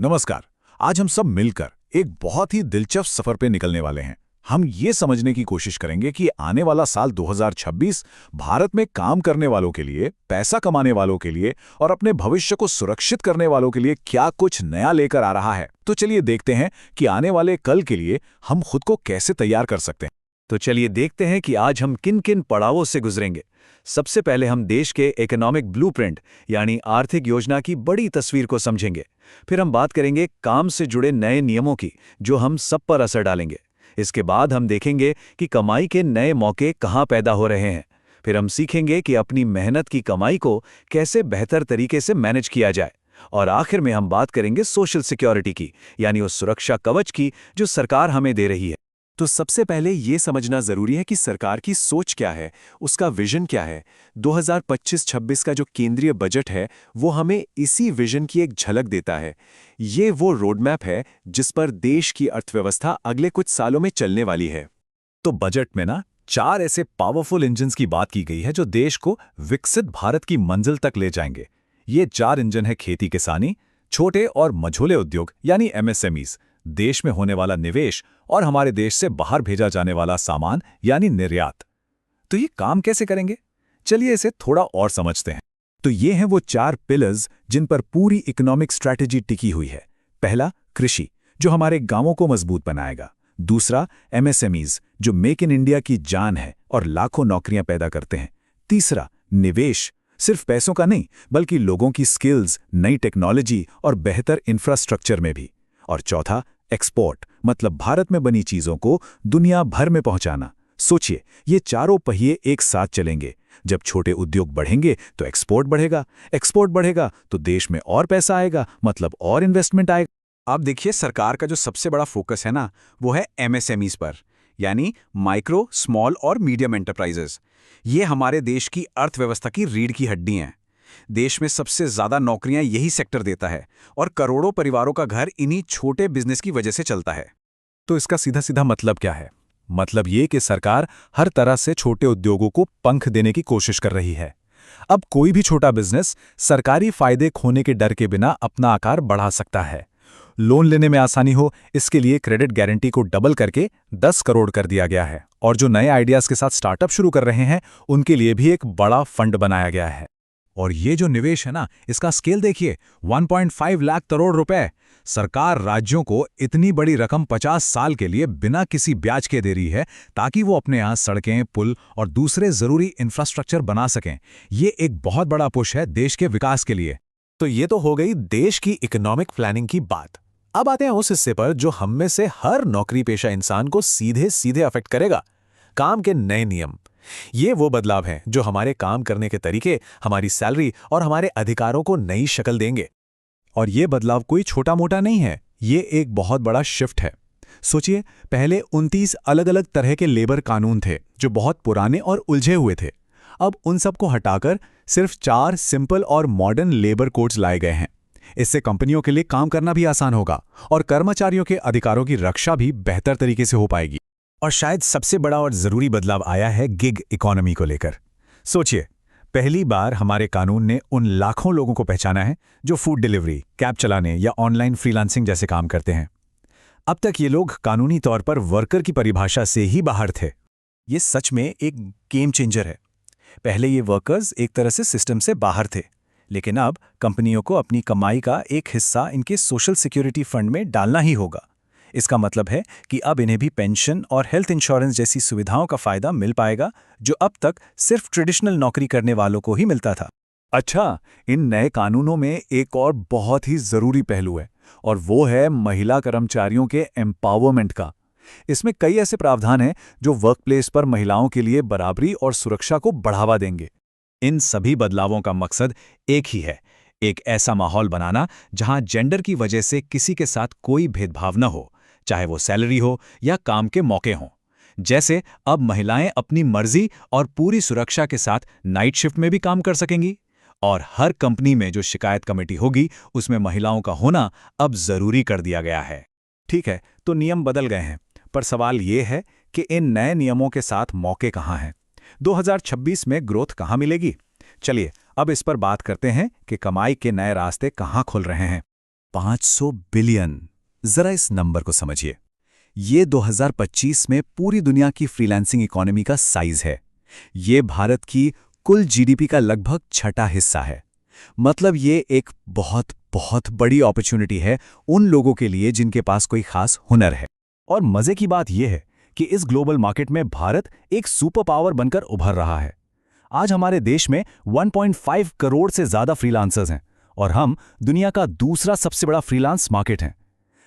नमस्कार। आज हम सब मिलकर एक बहुत ही दिलचस्प सफर पे निकलने वाले हैं। हम ये समझने की कोशिश करेंगे कि आने वाला साल 2026 भारत में काम करने वालों के लिए, पैसा कमाने वालों के लिए और अपने भविष्य को सुरक्षित करने वालों के लिए क्या कुछ नया लेकर आ रहा है। तो चलिए देखते हैं कि आने वाले कल के लिए हम खुद को कैसे तैयार कर सकते हैं। तो चलिए देखते हैं कि आज हम किन किन पड़ावों से गुजरेंगे। सबसे पहले हम देश के इकोनॉमिक ब्लूप्रिंट यानी आर्थिक योजना की बड़ी तस्वीर को समझेंगे। फिर हम बात करेंगे काम से जुड़े नए नियमों की, जो हम सब पर असर डालेंगे। इसके बाद हम देखेंगे कि कमाई के नए मौके कहाँ पैदा हो रहे हैं। फिर हम सीखेंगे कि अपनी मेहनत की कमाई को कैसे बेहतर तरीके से मैनेज किया जाए। और आखिर में हम बात करेंगे सोशल सिक्योरिटी की, यानी उस सुरक्षा कवच की जो सरकार हमें दे रही है। तो सबसे पहले ये समझना जरूरी है कि सरकार की सोच क्या है, उसका विजन क्या है। 2025-26 का जो केंद्रीय बजट है वो हमें इसी विजन की एक झलक देता है। ये वो रोडमैप है जिस पर देश की अर्थव्यवस्था अगले कुछ सालों में चलने वाली है। तो बजट में ना 4 ऐसे पावरफुल इंजन्स की बात की गई है जो देश को विकसित भारत की मंजिल तक ले जाएंगे। ये 4 इंजन है खेती किसानी, छोटे और मझोले उद्योग यानी MSMEs, देश में होने वाला निवेश और हमारे देश से बाहर भेजा जाने वाला सामान यानी निर्यात। तो ये काम कैसे करेंगे? चलिए इसे थोड़ा और समझते हैं। तो ये हैं वो 4 पिलर्स जिन पर पूरी इकोनॉमिक स्ट्रैटेजी टिकी हुई है। पहला, कृषि, जो हमारे गांवों को मजबूत बनाएगा। दूसरा, MSMEs, जो मेक इन इंडिया की जान है और लाखों नौकरियां पैदा करते हैं। तीसरा, निवेश, सिर्फ पैसों का नहीं बल्कि लोगों की स्किल्स, नई टेक्नोलॉजी और बेहतर इंफ्रास्ट्रक्चर में भी। और चौथा, एक्सपोर्ट, मतलब भारत में बनी चीजों को दुनिया भर में पहुंचाना। सोचिए, ये चारों पहिए एक साथ चलेंगे। जब छोटे उद्योग बढ़ेंगे तो एक्सपोर्ट बढ़ेगा, एक्सपोर्ट बढ़ेगा तो देश में और पैसा आएगा, मतलब और इन्वेस्टमेंट आएगा। अब देखिए, सरकार का जो सबसे बड़ा फोकस है ना, वो है MSMEs पर, यानी माइक्रो, स्मॉल और मीडियम एंटरप्राइजेस। ये हमारे देश की अर्थव्यवस्था की रीढ़ की हड्डी हैं। देश में सबसे ज्यादा नौकरियां यही सेक्टर देता है और करोड़ों परिवारों का घर इन्हीं छोटे बिजनेस की वजह से चलता है। तो इसका सीधा सीधा मतलब क्या है? मतलब ये कि सरकार हर तरह से छोटे उद्योगों को पंख देने की कोशिश कर रही है। अब कोई भी छोटा बिजनेस सरकारी फायदे खोने के डर के बिना अपना आकार बढ़ा सकता है। लोन लेने में आसानी हो, इसके लिए क्रेडिट गारंटी को डबल करके 10 करोड़ कर दिया गया है। और जो नए आइडियाज के साथ स्टार्टअप शुरू कर रहे हैं उनके लिए भी एक बड़ा फंड बनाया गया है। और ये जो निवेश है ना, इसका स्केल देखिए, 1.5 लाख करोड़ रुपए। सरकार राज्यों को इतनी बड़ी रकम 50 साल के लिए बिना किसी ब्याज के दे रही है ताकि वो अपने यहाँ सड़कें, पुल और दूसरे जरूरी इंफ्रास्ट्रक्चर बना सकें। ये एक बहुत बड़ा पुश है देश के विकास के लिए। तो ये तो हो गई देश की इकोनॉमिक प्लानिंग की बात। अब आते हैं उस हिस्से पर जो हम में से हर नौकरी पेशा इंसान को सीधे सीधे अफेक्ट करेगा, काम के नए नियम। ये वो बदलाव हैं जो हमारे काम करने के तरीके, हमारी सैलरी और हमारे अधिकारों को नई शक्ल देंगे। और ये बदलाव कोई छोटा मोटा नहीं है, ये एक बहुत बड़ा शिफ्ट है। सोचिए, पहले 29 अलग अलग तरह के लेबर कानून थे जो बहुत पुराने और उलझे हुए थे। अब उन सब को हटाकर सिर्फ 4 सिंपल और मॉडर्न लेबर कोड्स लाए गए हैं। इससे कंपनियों के लिए काम करना भी आसान होगा और कर्मचारियों के अधिकारों की रक्षा भी बेहतर तरीके से हो पाएगी। और शायद सबसे बड़ा और जरूरी बदलाव आया है गिग इकोनॉमी को लेकर। सोचिए, पहली बार हमारे कानून ने उन लाखों लोगों को पहचाना है जो फूड डिलीवरी, कैब चलाने या ऑनलाइन फ्रीलांसिंग जैसे काम करते हैं। अब तक ये लोग कानूनी तौर पर वर्कर की परिभाषा से ही बाहर थे। ये सच में एक गेम चेंजर है। पहले ये वर्कर्स एक तरह से सिस्टम से बाहर थे, लेकिन अब कंपनियों को अपनी कमाई का एक हिस्सा इनके सोशल सिक्योरिटी फंड में डालना ही होगा। इसका मतलब है कि अब इन्हें भी पेंशन और हेल्थ इंश्योरेंस जैसी सुविधाओं का फायदा मिल पाएगा जो अब तक सिर्फ ट्रेडिशनल नौकरी करने वालों को ही मिलता था। अच्छा, इन नए कानूनों में एक और बहुत ही जरूरी पहलू है और वो है महिला कर्मचारियों के एम्पावरमेंट का। इसमें कई ऐसे प्रावधान हैं जो वर्कप्लेस पर महिलाओं के लिए बराबरी और सुरक्षा को बढ़ावा देंगे। इन सभी बदलावों का मकसद एक ही है, एक ऐसा माहौल बनाना जहां जेंडर की वजह से किसी के साथ कोई भेदभाव न हो, चाहे वो सैलरी हो या काम के मौके हों। जैसे अब महिलाएं अपनी मर्जी और पूरी सुरक्षा के साथ नाइट शिफ्ट में भी काम कर सकेंगी। और हर कंपनी में जो शिकायत कमेटी होगी उसमें महिलाओं का होना अब जरूरी कर दिया गया है। ठीक है, तो नियम बदल गए हैं, पर सवाल ये है कि इन नए नियमों के साथ मौके कहाँ हैं? 2026 में ग्रोथ कहाँ मिलेगी? चलिए अब इस पर बात करते हैं कि कमाई के नए रास्ते कहाँ खुल रहे हैं। 500 बिलियन। जरा इस नंबर को समझिए। ये 2025 में पूरी दुनिया की फ्रीलांसिंग इकोनॉमी का साइज है। ये भारत की कुल जीडीपी का लगभग छठा हिस्सा है। मतलब ये एक बहुत बहुत बड़ी अपॉर्चुनिटी है उन लोगों के लिए जिनके पास कोई खास हुनर है। और मजे की बात यह है कि इस ग्लोबल मार्केट में भारत एक सुपर पावर बनकर उभर रहा है। आज हमारे देश में 1.5 करोड़ से ज्यादा फ्रीलांसर्स हैं और हम दुनिया का दूसरा सबसे बड़ा फ्रीलांस मार्केट हैं।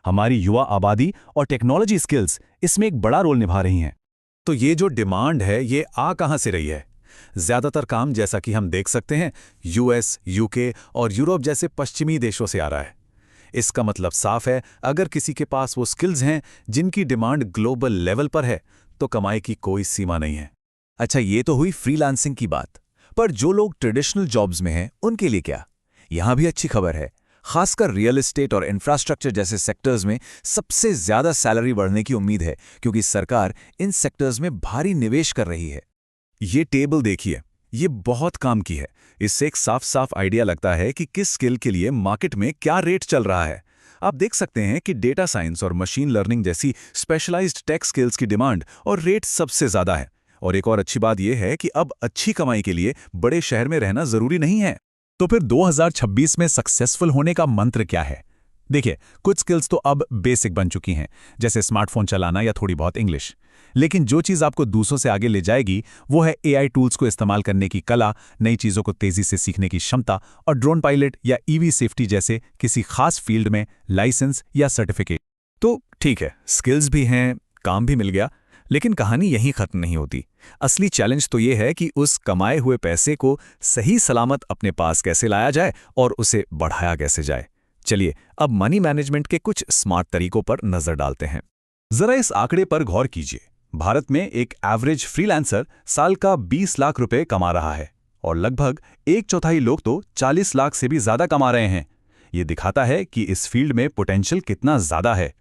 हमारी युवा आबादी और टेक्नोलॉजी स्किल्स इसमें एक बड़ा रोल निभा रही हैं। तो ये जो डिमांड है ये आ कहाँ से रही है? ज्यादातर काम जैसा कि हम देख सकते हैं यूएस, यूके और यूरोप जैसे पश्चिमी देशों से आ रहा है। इसका मतलब साफ है, अगर किसी के पास वो स्किल्स हैं जिनकी डिमांड ग्लोबल लेवल पर है तो कमाई की कोई सीमा नहीं है। अच्छा, ये तो हुई फ्रीलांसिंग की बात। पर जो लोग ट्रेडिशनल जॉब्स में हैं उनके लिए क्या? यहां भी अच्छी खबर है। खासकर रियल एस्टेट और इंफ्रास्ट्रक्चर जैसे सेक्टर्स में सबसे ज्यादा सैलरी बढ़ने की उम्मीद है, क्योंकि सरकार इन सेक्टर्स में भारी निवेश कर रही है। ये टेबल देखिए, ये बहुत काम की है। इससे एक साफ साफ आइडिया लगता है कि किस स्किल के लिए मार्केट में क्या रेट चल रहा है। आप देख सकते हैं कि डेटा साइंस और मशीन लर्निंग जैसी स्पेशलाइज्ड टेक स्किल्स की डिमांड और रेट सबसे ज्यादा है। और एक और अच्छी बात यह है कि अब अच्छी कमाई के लिए बड़े शहर में रहना जरूरी नहीं है। तो फिर 2026 में सक्सेसफुल होने का मंत्र क्या है? देखिए, कुछ स्किल्स तो अब बेसिक बन चुकी हैं, जैसे स्मार्टफोन चलाना या थोड़ी बहुत इंग्लिश। लेकिन जो चीज़ आपको दूसरों से आगे ले जाएगी वो है एआई टूल्स को इस्तेमाल करने की कला, नई चीज़ों को तेज़ी से सीखने की क्षमता और ड्रोन पायलट या ईवी सेफ्टी जैसे किसी खास फील्ड में लाइसेंस या सर्टिफिकेट। तो ठीक है, स्किल्स भी हैं, काम भी मिल गया, लेकिन कहानी यहीं खत्म नहीं होती। असली चैलेंज तो ये है कि उस कमाए हुए पैसे को सही सलामत अपने पास कैसे लाया जाए और उसे बढ़ाया कैसे जाए। चलिए अब मनी मैनेजमेंट के कुछ स्मार्ट तरीकों पर नजर डालते हैं। जरा इस आंकड़े पर गौर कीजिए। भारत में एक एवरेज फ्रीलांसर साल का 20 लाख रुपए कमा रहा है और लगभग 1/4 लोग तो 40 लाख से भी ज्यादा कमा रहे हैं। ये दिखाता है कि इस फील्ड में पोटेंशियल कितना ज्यादा है।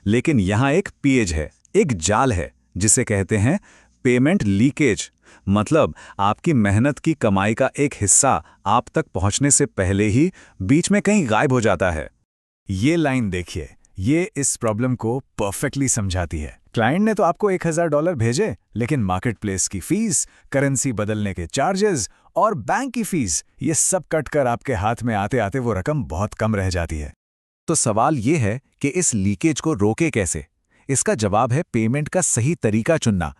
लेकिन यहां एक पेज है, एक जाल है, जिसे कहते हैं पेमेंट लीकेज। मतलब आपकी मेहनत की कमाई का एक हिस्सा आप तक पहुंचने से पहले ही बीच में कहीं गायब हो जाता है। ये लाइन देखिए, ये इस प्रॉब्लम को परफेक्टली समझाती है। क्लाइंट ने तो आपको $1000 भेजे, लेकिन मार्केट प्लेस की फीस, करेंसी बदलने के चार्जेस और बैंक की फीस, ये सब कट कर आपके हाथ में आते आते वो रकम बहुत कम रह जाती है। तो सवाल ये है कि इस लीकेज को रोके कैसे? इसका जवाब है पेमेंट का सही तरीका चुनना।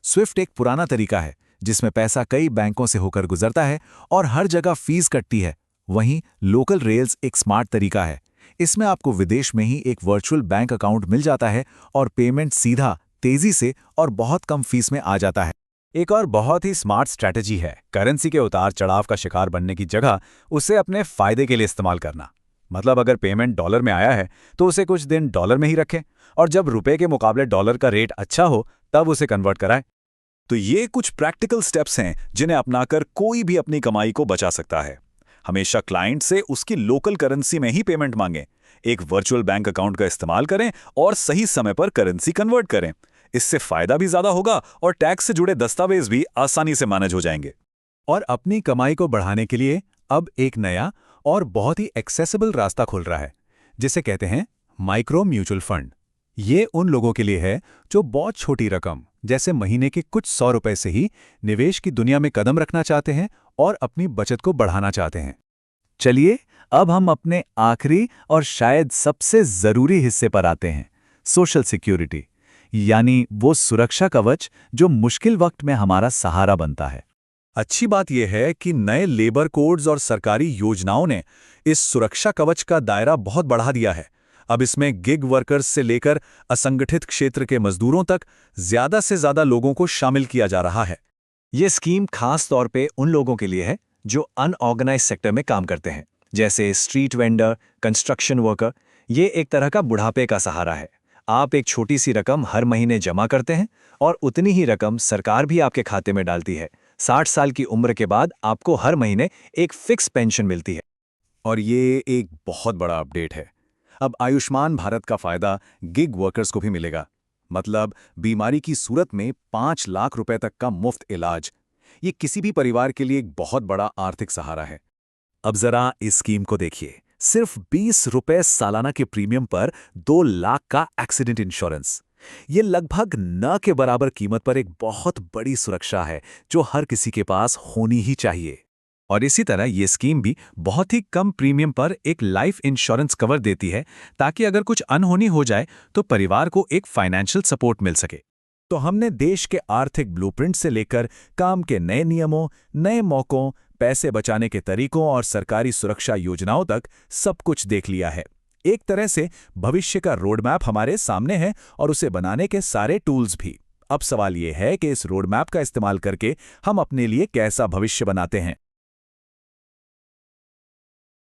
स्विफ्ट एक पुराना तरीका है जिसमें पैसा कई बैंकों से होकर गुजरता है और हर जगह फीस कटती है। वहीं लोकल रेल्स एक स्मार्ट तरीका है। इसमें आपको विदेश में ही एक वर्चुअल बैंक अकाउंट मिल जाता है और पेमेंट सीधा, तेजी से और बहुत कम फीस में आ जाता है। एक और बहुत ही स्मार्ट स्ट्रैटेजी है करेंसी के उतार चढ़ाव का शिकार बनने की जगह उसे अपने फायदे के लिए इस्तेमाल करना। मतलब अगर पेमेंट डॉलर में आया है तो उसे कुछ दिन डॉलर में ही रखें और जब रुपए के मुकाबले डॉलर का रेट अच्छा हो तब उसे कन्वर्ट कराएं। तो ये कुछ प्रैक्टिकल स्टेप्स हैं जिन्हें अपनाकर कोई भी अपनी कमाई को बचा सकता है। हमेशा क्लाइंट से उसकी लोकल करेंसी में ही पेमेंट मांगें, एक वर्चुअल बैंक अकाउंट का इस्तेमाल करें और सही समय पर करेंसी कन्वर्ट करें। इससे फायदा भी ज्यादा होगा और टैक्स से जुड़े दस्तावेज भी आसानी से मैनेज हो जाएंगे। और अपनी कमाई को बढ़ाने के लिए अब एक नया और बहुत ही एक्सेसिबल रास्ता खुल रहा है, जिसे कहते हैं माइक्रो म्यूचुअल फंड। ये उन लोगों के लिए है जो बहुत छोटी रकम, जैसे महीने के कुछ 100 रुपए से ही निवेश की दुनिया में कदम रखना चाहते हैं और अपनी बचत को बढ़ाना चाहते हैं। चलिए अब हम अपने आखिरी और शायद सबसे जरूरी हिस्से पर आते हैं, सोशल सिक्योरिटी, यानी वो सुरक्षा कवच जो मुश्किल वक्त में हमारा सहारा बनता है। अच्छी बात यह है कि नए लेबर कोड्स और सरकारी योजनाओं ने इस सुरक्षा कवच का दायरा बहुत बढ़ा दिया है। अब इसमें गिग वर्कर्स से लेकर असंगठित क्षेत्र के मजदूरों तक ज्यादा से ज्यादा लोगों को शामिल किया जा रहा है। ये स्कीम खास तौर पे उन लोगों के लिए है जो अनऑर्गेनाइज सेक्टर में काम करते हैं, जैसे स्ट्रीट वेंडर, कंस्ट्रक्शन वर्कर। ये एक तरह का बुढ़ापे का सहारा है। आप एक छोटी सी रकम हर महीने जमा करते हैं और उतनी ही रकम सरकार भी आपके खाते में डालती है। 60 साल की उम्र के बाद आपको हर महीने एक फिक्स पेंशन मिलती है। और ये एक बहुत बड़ा अपडेट है। अब आयुष्मान भारत का फायदा गिग वर्कर्स को भी मिलेगा। मतलब बीमारी की सूरत में 5 लाख रुपए तक का मुफ्त इलाज। ये किसी भी परिवार के लिए एक बहुत बड़ा आर्थिक सहारा है। अब जरा इस स्कीम को देखिए। सिर्फ 20 रुपए सालाना के प्रीमियम पर 2 लाख का एक्सीडेंट इंश्योरेंस। ये लगभग न के बराबर कीमत पर एक बहुत बड़ी सुरक्षा है जो हर किसी के पास होनी ही चाहिए। और इसी तरह ये स्कीम भी बहुत ही कम प्रीमियम पर एक लाइफ इंश्योरेंस कवर देती है ताकि अगर कुछ अनहोनी हो जाए तो परिवार को एक फाइनेंशियल सपोर्ट मिल सके। तो हमने देश के आर्थिक ब्लूप्रिंट से लेकर काम के नए नियमों, नए मौकों, पैसे बचाने के तरीकों और सरकारी सुरक्षा योजनाओं तक सब कुछ देख लिया है। एक तरह से भविष्य का रोडमैप हमारे सामने है और उसे बनाने के सारे टूल्स भी। अब सवाल ये है कि इस रोडमैप का इस्तेमाल करके हम अपने लिए कैसा भविष्य बनाते हैं।